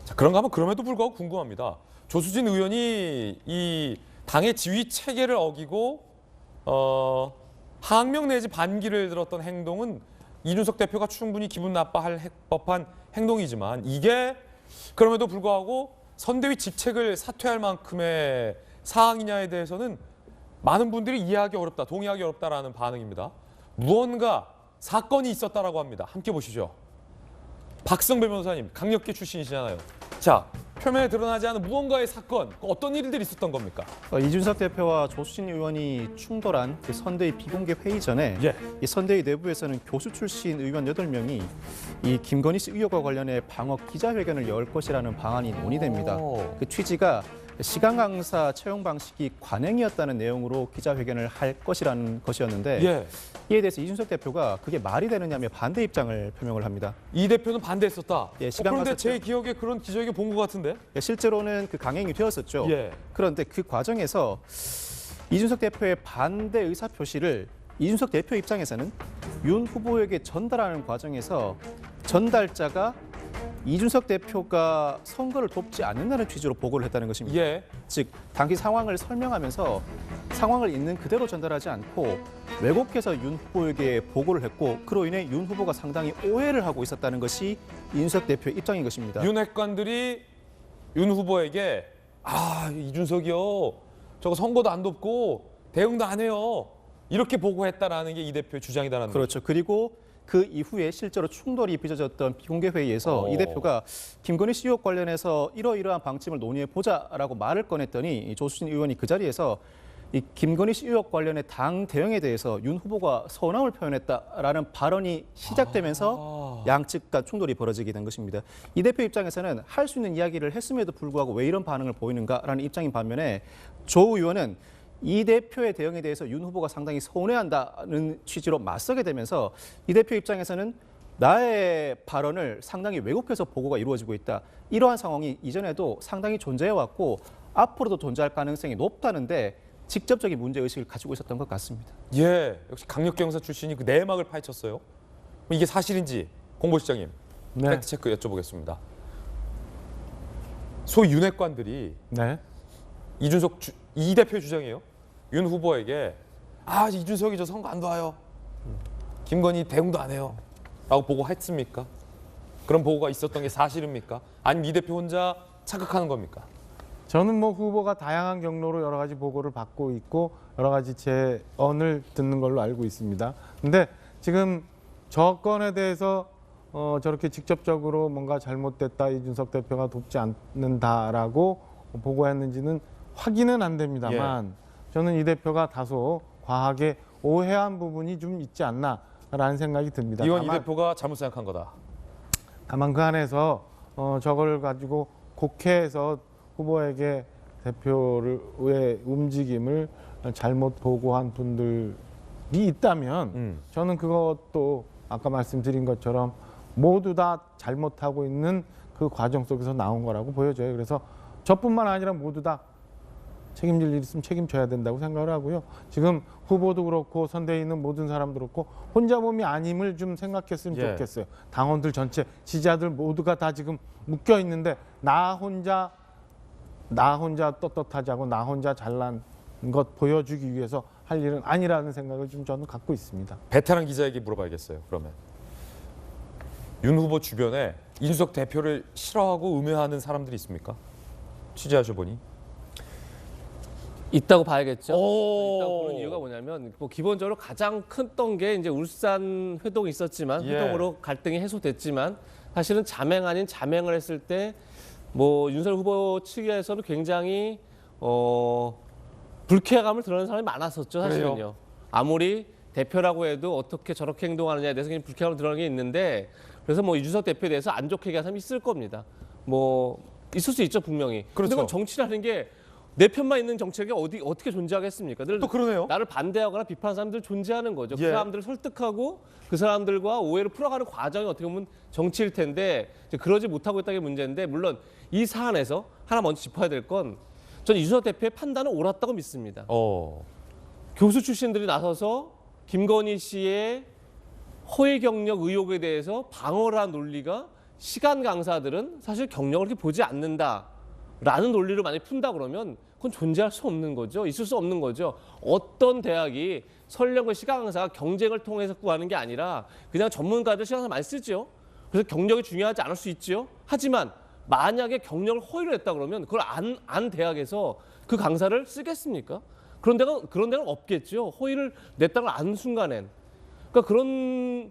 자, 그런가 하면 그럼에도 불구하고 궁금합니다. 조수진 의원이 이 당의 지휘 체계를 어기고 항명 내지 반기를 들었던 행동은 이준석 대표가 충분히 기분 나빠할 법한 행동이지만 이게 그럼에도 불구하고 선대위 직책을 사퇴할 만큼의 사항이냐에 대해서는 많은 분들이 이해하기 어렵다, 동의하기 어렵다라는 반응입니다. 무언가 사건이 있었다라고 합니다. 함께 보시죠. 박성배 변호사님, 강력계 출신이시잖아요. 자, 표면에 드러나지 않은 무언가의 사건, 어떤 일들이 있었던 겁니까? 이준석 대표와 조수진 의원이 충돌한 그 선대위 비공개 회의 전에 이 선대위 내부에서는 교수 출신 의원 8명이 이 김건희 씨 의혹과 관련해 방어 기자회견을 열 것이라는 방안이 논의됩니다. 그 취지가 시간 강사 채용 방식이 관행이었다는 내용으로 기자회견을 할 것이라는 것이었는데 이에 대해서 이준석 대표가 그게 말이 되느냐며 반대 입장을 표명을 합니다. 이 대표는 반대했었다. 그런데 제 기억에 그런 기자회견 본 것 같은데? 실제로는 그 강행이 되었었죠. 그런데 그 과정에서 이준석 대표의 반대 의사 표시를 이준석 대표 입장에서는 윤 후보에게 전달하는 과정에서 전달자가 이준석 대표가 선거를 돕지 않는다는 취지로 보고를 했다는 것입니다. 즉 당시 상황을 설명하면서 상황을 있는 그대로 전달하지 않고 왜곡해서 윤 후보에게 보고를 했고 그로 인해 윤 후보가 상당히 오해를 하고 있었다는 것이 이준석 대표의 입장인 것입니다. 윤 핵관들이 윤 후보에게 이준석이요, 저거 선거도 안 돕고 대응도 안 해요, 이렇게 보고했다라는 게 이 대표의 주장이다라는 거죠. 그렇죠. 그리고 그 이후에 실제로 충돌이 빚어졌던 비공개 회의에서 이 대표가 김건희 씨 의혹 관련해서 이러이러한 방침을 논의해보자라고 말을 꺼냈더니 조수진 의원이 그 자리에서 이 김건희 씨 의혹 관련해 당 대응에 대해서 윤 후보가 서운함을 표현했다라는 발언이 시작되면서 양측 간 충돌이 벌어지게 된 것입니다. 이 대표 입장에서는 할 수 있는 이야기를 했음에도 불구하고 왜 이런 반응을 보이는가라는 입장인 반면에 조 의원은 이 대표의 대응에 대해서 윤 후보가 상당히 서운해한다는 취지로 맞서게 되면서 이 대표 입장에서는 나의 발언을 상당히 왜곡해서 보고가 이루어지고 있다. 이러한 상황이 이전에도 상당히 존재해왔고 앞으로도 존재할 가능성이 높다는데 직접적인 문제의식을 가지고 있었던 것 같습니다. 역시 강력계 형사 출신이 그 내막을 파헤쳤어요. 이게 사실인지 공보시장님 팩트체크 여쭤보겠습니다. 소위 윤핵관들이 이준석 이 대표의 주장이에요. 윤 후보에게 이준석이 저 선거 안 도와요, 김건희 대응도 안 해요 라고 보고했습니까? 그런 보고가 있었던 게 사실입니까? 아니면 이 대표 혼자 착각하는 겁니까? 저는 후보가 다양한 경로로 여러 가지 보고를 받고 있고 여러 가지 제언을 듣는 걸로 알고 있습니다. 근데 지금 저 건에 대해서 저렇게 직접적으로 뭔가 잘못됐다, 이준석 대표가 돕지 않는다라고 보고했는지는 확인은 안 됩니다만 저는 이 대표가 다소 과하게 오해한 부분이 좀 있지 않나라는 생각이 듭니다. 이건 이 대표가 잘못 생각한 거다. 다만 그 안에서 저걸 가지고 곡해해서 후보에게 대표의 움직임을 잘못 보고한 분들이 있다면 저는 그것도 아까 말씀드린 것처럼 모두 다 잘못하고 있는 그 과정 속에서 나온 거라고 보여져요. 그래서 저뿐만 아니라 모두 다 책임질 일 있으면 책임져야 된다고 생각을 하고요. 지금 후보도 그렇고 선대에 있는 모든 사람도 그렇고 혼자 몸이 아님을 좀 생각했으면 좋겠어요. 당원들 전체, 지지자들 모두가 다 지금 묶여 있는데 나 혼자 떳떳하지 않고 나 혼자 잘난 것 보여주기 위해서 할 일은 아니라는 생각을 좀 저는 갖고 있습니다. 베테랑 기자에게 물어봐야겠어요. 그러면 윤 후보 주변에 이준석 대표를 싫어하고 음해하는 사람들이 있습니까? 취재하셔보니. 있다고 봐야겠죠. 있다고 보는 이유가 뭐냐면 기본적으로 가장 컸던 게 이제 울산 회동이 있었지만 회동으로 갈등이 해소됐지만 사실은 자맹 아닌 자맹을 했을 때 윤석열 후보 측에서는 굉장히 불쾌감을 드러내는 사람이 많았었죠. 사실은요. 그래요? 아무리 대표라고 해도 어떻게 저렇게 행동하느냐에 대해서 불쾌감을 드러내는 게 있는데 그래서 이준석 대표에 대해서 안 좋게 얘기하는 사람이 있을 겁니다. 있을 수 있죠, 분명히. 그런데 그건 정치라는 게 내 편만 있는 정책이 어떻게 존재하겠습니까? 또 그러네요. 나를 반대하거나 비판하는 사람들 존재하는 거죠. 그 사람들을 설득하고 그 사람들과 오해를 풀어가는 과정이 어떻게 보면 정치일 텐데 이제 그러지 못하고 있다는 게 문제인데 물론 이 사안에서 하나 먼저 짚어야 될 건 전 이준석 대표의 판단은 옳았다고 믿습니다. 교수 출신들이 나서서 김건희 씨의 허위 경력 의혹에 대해서 방어를 한 논리가 시간 강사들은 사실 경력을 그렇게 보지 않는다라는 논리를 만약에 푼다 그러면 그건 존재할 수 없는 거죠. 있을 수 없는 거죠. 어떤 대학이 설령 그 시간 강사가 경쟁을 통해서 구하는 게 아니라 그냥 전문가들 시간 강사 많이 쓰죠. 그래서 경력이 중요하지 않을 수 있죠. 하지만 만약에 경력을 허위를 했다 그러면 그걸 안 대학에서 그 강사를 쓰겠습니까? 그런 데는 없겠죠. 허위를 냈다는 걸 아는 순간엔. 그러니까 그런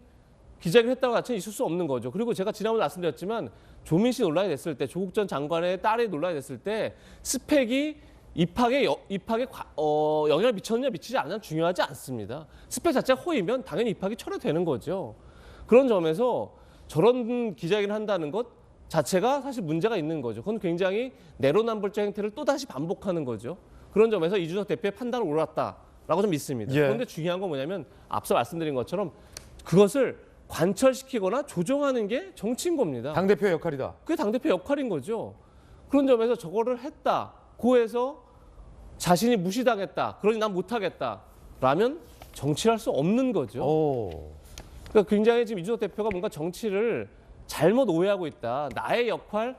기자회견을 했다는 것 자체는 있을 수 없는 거죠. 그리고 제가 지난번에 말씀드렸지만 조민 씨 논란이 됐을 때, 조국 전 장관의 딸이 논란이 됐을 때 스펙이 입학에 영향을 미쳤느냐 미치지 않느냐 중요하지 않습니다. 스펙 자체가 허위면 당연히 입학이 철회되는 거죠. 그런 점에서 저런 기자회견을 한다는 것 자체가 사실 문제가 있는 거죠. 그건 굉장히 내로남불적 행태를 또다시 반복하는 거죠. 그런 점에서 이준석 대표의 판단은 옳았다라고 좀 믿습니다. 예. 그런데 중요한 건 뭐냐면 앞서 말씀드린 것처럼 그것을 관철시키거나 조정하는 게 정치인 겁니다. 당대표의 역할이다. 그게 당대표 역할인 거죠. 그런 점에서 저거를 했다. 고해서 자신이 무시당했다. 그러니 난 못하겠다. 라면 정치를 할 수 없는 거죠. 오. 그러니까 굉장히 지금 이준석 대표가 뭔가 정치를 잘못 오해하고 있다. 나의 역할,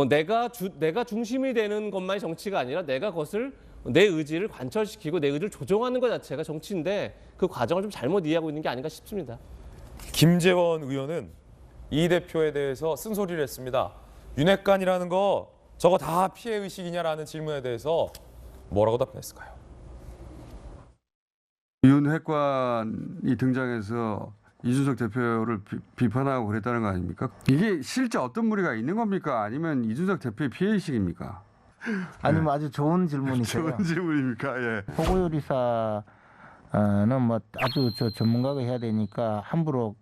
내가 중심이 되는 것만이 정치가 아니라 내가 그것을 내 의지를 관철시키고 내 의지를 조정하는 것 자체가 정치인데 그 과정을 좀 잘못 이해하고 있는 게 아닌가 싶습니다. 김재원 의원은 이 대표에 대해서 쓴소리를 했습니다. 윤핵관이라는 거 저거 다 피해 의식이냐라는 질문에 대해서 뭐라고 답했을까요? 윤핵관이 등장해서 이준석 대표를 비판하고 그랬다는 거 아닙니까? 이게 실제 어떤 무리가 있는 겁니까? 아니면 이준석 대표의 피해의식입니까? 아니면 아주 좋은 질문이세요. 좋은 질문입니까? 예. 보고요리사는 뭐 아주 전문가가 해야 되니까 함부로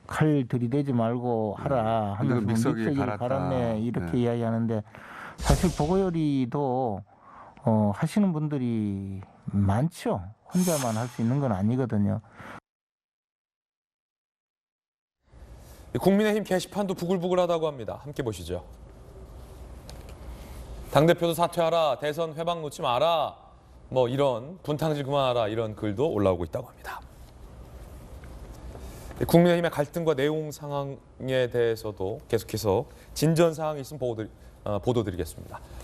칼 들이대지 말고 하라 근데 하면서 믹서기에 믹서기를 갈았다. 갈았네 이렇게 네. 이야기하는데 사실 보고요리도 하시는 분들이 많죠. 혼자만 할 수 있는 건 아니거든요. 국민의힘 게시판도 부글부글하다고 합니다. 함께 보시죠. 당대표도 사퇴하라, 대선 회방 놓지 마라, 뭐 이런 분탕질 그만하라 이런 글도 올라오고 있다고 합니다. 국민의힘의 갈등과 내용 상황에 대해서도 계속해서 진전 사항이 있으면 보도드리겠습니다.